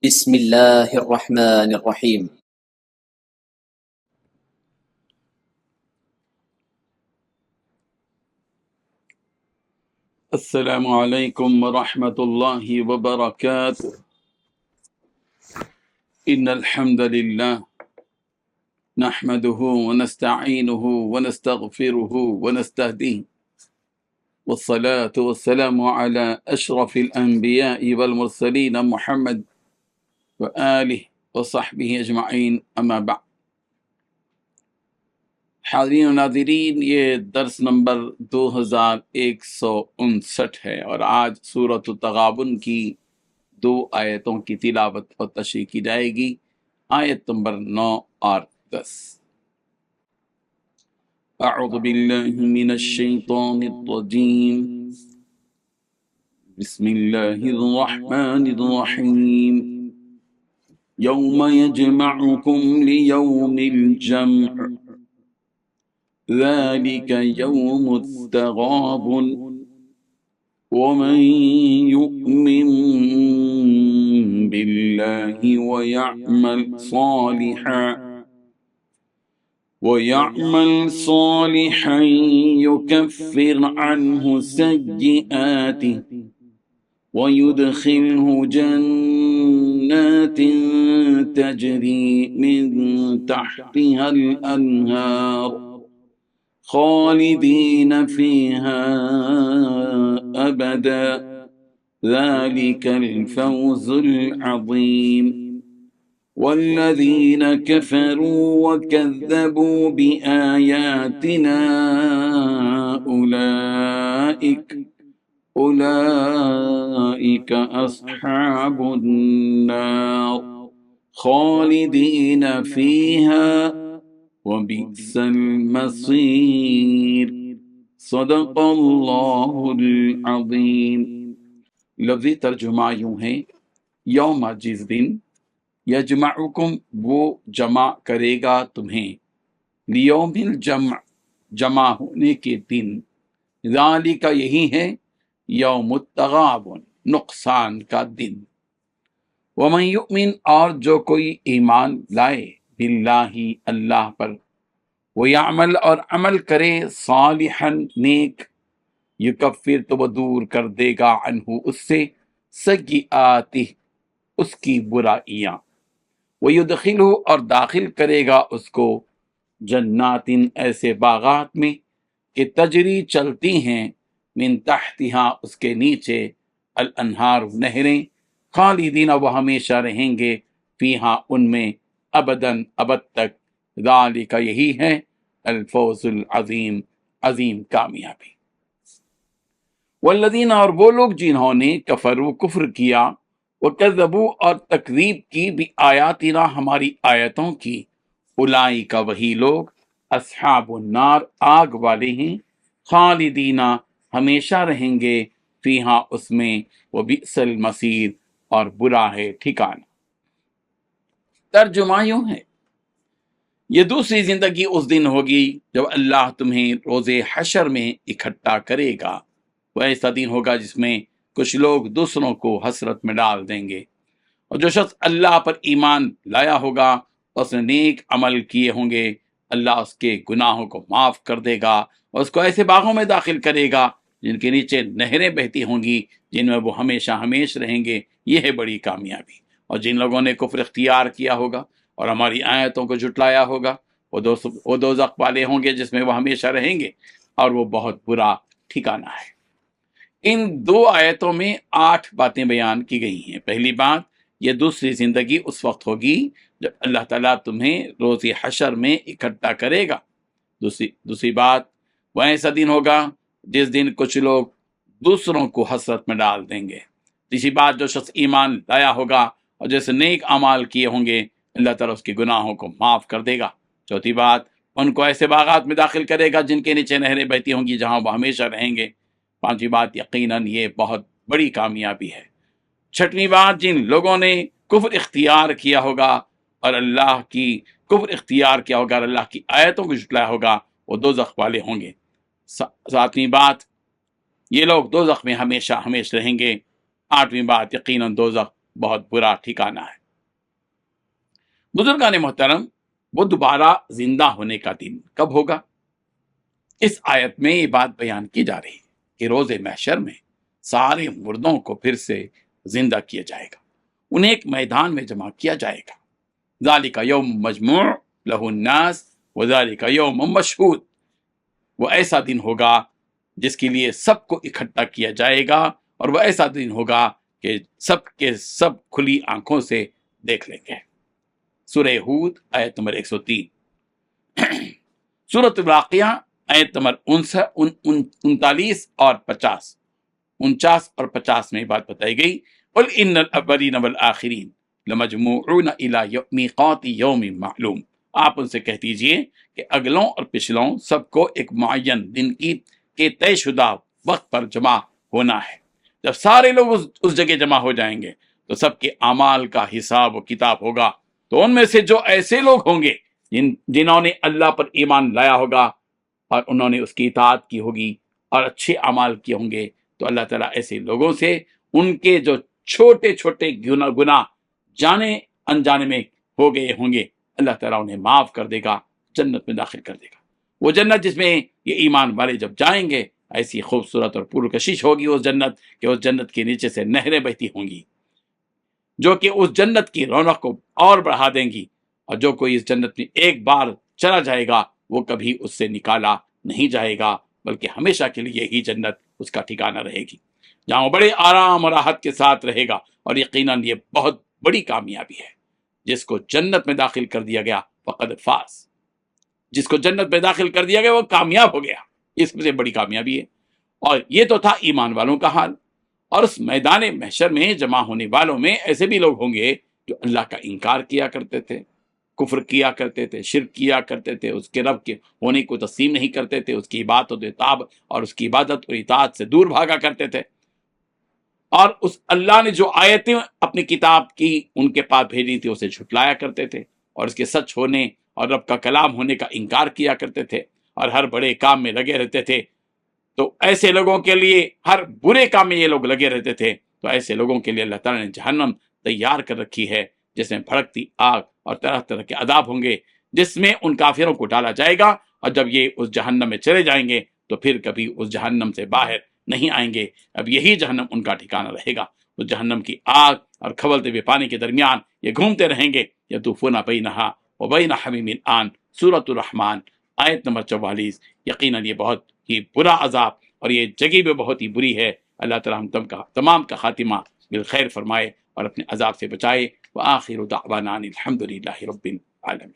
بسم الله الرحمن الرحيم. السلام عليكم ورحمة الله وبركاته. إن الحمد لله نحمده ونستعينه ونستغفره ونستهديه، والصلاة والسلام على أشرف الأنبياء والمرسلين محمد وآله وصحبه أجمعين، أما بعد. حاضرین و ناظرین، یہ درس نمبر 2159 ہے اور آج سورۃ التغابن کی 2 آیتوں کی تلاوت اور تشریح کی جائے گی، آیت نمبر 9 اور 10۔ اعوذ باللہ من الشیطان الرجیم، بسم اللہ الرحمن الرحیم۔ یوم یجمعکم لیوم الجمع ذلك يوم التغابن ومن يؤمن بالله ويعمل صالحا يكفر عنه سيئاته ويدخله جنات تجري من تحتها الأنهار خالدين فيها أبدا ذلك الفوز العظيم والذين كفروا وكذبوا بآياتنا أولئك أصحاب النار خالدين فيها وبئس المصير صدق اللہ العظیم۔ لفظی ترجمہ یوں ہے، یوم جس دن، یجمعکم وہ جمع کرے گا تمہیں، لیوم الجمع جمع ہونے کے دن، ذالک یہی ہے یوم التغابن نقصان کا دن، ومن یؤمن اور جو کوئی ایمان لائے، باللہ اللہ پر، ویعمل اور عمل کرے، صالحا نیک، یکفر تو وہ دور کر دے گا، عنہ اس سے، سیئاتہ اس کی برائیاں، ویدخلہ اور داخل کرے گا اس کو، جنات ایسے باغات میں کہ تجری چلتی ہیں، من تحتہا اس کے نیچے، الانہار نہریں، خالدین وہ ہمیشہ رہیں گے، فیہا ان میں، ابداً ابد تک، ذالک یہی ہے الفوز العظیم عظیم کامیابی۔ والذین اور وہ لوگ جنہوں نے کفروا کفر کیا، وکذبوا اور تکذیب کی، بآیاتنا ہماری آیتوں کی، اولئک وہی لوگ، اصحاب النار آگ والے ہیں، خالدین ہمیشہ رہیں گے، فیہا اس میں، وبئس المصیر اور برا ہے ٹھکانہ۔ ترجمہ یوں ہے، یہ دوسری زندگی اس دن ہوگی جب اللہ تمہیں روز حشر میں اکٹھا کرے گا۔ وہ ایسا دن ہوگا جس میں کچھ لوگ دوسروں کو حسرت میں ڈال دیں گے، اور جو شخص اللہ پر ایمان لایا ہوگا، اس نے نیک عمل کیے ہوں گے، اللہ اس کے گناہوں کو معاف کر دے گا اور اس کو ایسے باغوں میں داخل کرے گا جن کے نیچے نہریں بہتی ہوں گی، جن میں وہ ہمیشہ ہمیش رہیں گے۔ یہ ہے بڑی کامیابی۔ اور جن لوگوں نے کفر اختیار کیا ہوگا اور ہماری آیتوں کو جھٹلایا ہوگا، وہ دوزخ والے ہوں گے جس میں وہ ہمیشہ رہیں گے، اور وہ بہت برا ٹھکانہ ہے۔ ان 2 آیتوں میں 8 باتیں بیان کی گئی ہیں۔ پہلی بات، یہ دوسری زندگی اس وقت ہوگی جب اللہ تعالیٰ تمہیں روز حشر میں اکٹھا کرے گا۔ دوسری بات، وہ ایسا دن ہوگا جس دن کچھ لوگ دوسروں کو حسرت میں ڈال دیں گے۔ تیسری بات، جو شخص ایمان لایا ہوگا اور جیسے نیک اعمال کیے ہوں گے، اللہ تعالیٰ اس کے گناہوں کو معاف کر دے گا۔ چوتھی بات، ان کو ایسے باغات میں داخل کرے گا جن کے نیچے نہریں بہتی ہوں گی، جہاں وہ ہمیشہ رہیں گے۔ پانچویں بات، یقیناً یہ بہت بڑی کامیابی ہے۔ چھٹویں بات، جن لوگوں نے کفر اختیار کیا ہوگا اور اللہ کی کفر اختیار کیا ہوگا اور اللہ کی آیتوں کو جھٹلایا ہوگا، وہ دوزخ والے ہوں گے۔ ساتویں بات، یہ لوگ دوزخ میں ہمیشہ ہمیش رہیں گے۔ آٹھویں بات، یقیناً دوزخ بہت برا ٹھکانہ ہے۔ بزرگان محترم، وہ دوبارہ زندہ ہونے کا دن کب ہوگا؟ اس آیت میں یہ بات بیان کی جا رہی ہے کہ روز محشر میں سارے مردوں کو پھر سے زندہ کیا جائے گا، انہیں ایک میدان میں جمع کیا جائے گا۔ ذالک یوم مجموع لہ الناس وذالک یوم مشہود، وہ ایسا دن ہوگا جس کے لیے سب کو اکٹھا کیا جائے گا، اور وہ ایسا دن ہوگا کہ سب کے سب کھلی آنکھوں سے دیکھ لیں گے۔ سورہ ہود آیت نمبر 103۔ سورۃ الواقعہ آیت نمبر 39 اور 50، 49 اور 50 میں بات بتائی گئی، قل ان الاولین والآخرین لمجموعون الی میقات یوم معلوم، آپ ان سے کہہ دیجئے کہ اگلوں اور پچھلوں سب کو ایک معین دن کے طے شدہ وقت پر جمع ہونا ہے۔ جب سارے لوگ اس جگہ جمع ہو جائیں گے تو سب کے اعمال کا حساب و کتاب ہوگا، تو ان میں سے جو ایسے لوگ ہوں گے جنہوں نے اللہ پر ایمان لایا ہوگا اور انہوں نے اس کی اطاعت کی ہوگی اور اچھے اعمال کیے ہوں گے، تو اللہ تعالیٰ ایسے لوگوں سے ان کے جو چھوٹے چھوٹے گناہ جانے انجانے میں ہو گئے ہوں گے، اللہ تعالیٰ انہیں معاف کر دے گا، جنت میں داخل کر دے گا۔ وہ جنت جس میں یہ ایمان والے جب جائیں گے، ایسی خوبصورت اور پرکشش ہوگی اس جنت کہ اس جنت کے نیچے سے نہریں بہتی ہوں گی، جو کہ اس جنت کی رونق کو اور بڑھا دیں گی، اور جو کوئی اس جنت میں ایک بار چلا جائے گا وہ کبھی اس سے نکالا نہیں جائے گا، بلکہ ہمیشہ کے لیے یہی جنت اس کا ٹھکانہ رہے گی، جہاں وہ بڑے آرام اور راحت کے ساتھ رہے گا۔ اور یقیناً یہ بہت بڑی کامیابی ہے، جس کو جنت میں داخل کر دیا گیا فقد فاز، جس کو جنت میں داخل کر دیا گیا وہ کامیاب ہو گیا، اس میں سے بڑی کامیابی ہے۔ اور یہ تو تھا ایمان والوں کا حال، اور اس میدان محشر میں جمع ہونے والوں میں ایسے بھی لوگ ہوں گے جو اللہ کا انکار کیا کرتے تھے، کفر کیا کرتے تھے، شرک کیا کرتے تھے، اس کے رب کے ہونے کو تسلیم نہیں کرتے تھے، اس کی عبادت و اطاعت اور اس کی عبادت و اطاعت سے دور بھاگا کرتے تھے، اور اس اللہ نے جو آیتیں اپنی کتاب کی ان کے پاس بھیجی تھی اسے جھٹلایا کرتے تھے، اور اس کے سچ ہونے اور رب کا کلام ہونے کا انکار کیا کرتے تھے، اور ہر بڑے کام میں لگے رہتے تھے۔ تو ایسے لوگوں کے لیے، ہر برے کام میں یہ لوگ لگے رہتے تھے، تو ایسے لوگوں کے لیے اللہ تعالیٰ نے جہنم تیار کر رکھی ہے، جس میں بھڑکتی آگ اور طرح طرح کے عذاب ہوں گے، جس میں ان کافروں کو ڈالا جائے گا، اور جب یہ اس جہنم میں چلے جائیں گے تو پھر کبھی اس جہنم سے باہر نہیں آئیں گے، اب یہی جہنم ان کا ٹھکانہ رہے گا۔ اس جہنم کی آگ اور کھولتے ہوئے پانی کے درمیان یہ گھومتے رہیں گے، یطوفون بینہا وبین حمیم آن، سورۃ الرحمن آیت نمبر 44۔ یقیناً یہ بہت ہی برا عذاب اور یہ جگہ بھی بہت ہی بری ہے۔ اللہ تعالیٰ ہم تمام کا خاتمہ بالخیر فرمائے اور اپنے عذاب سے بچائے۔ وآخر دعوانا ان الحمد للہ رب العالمین۔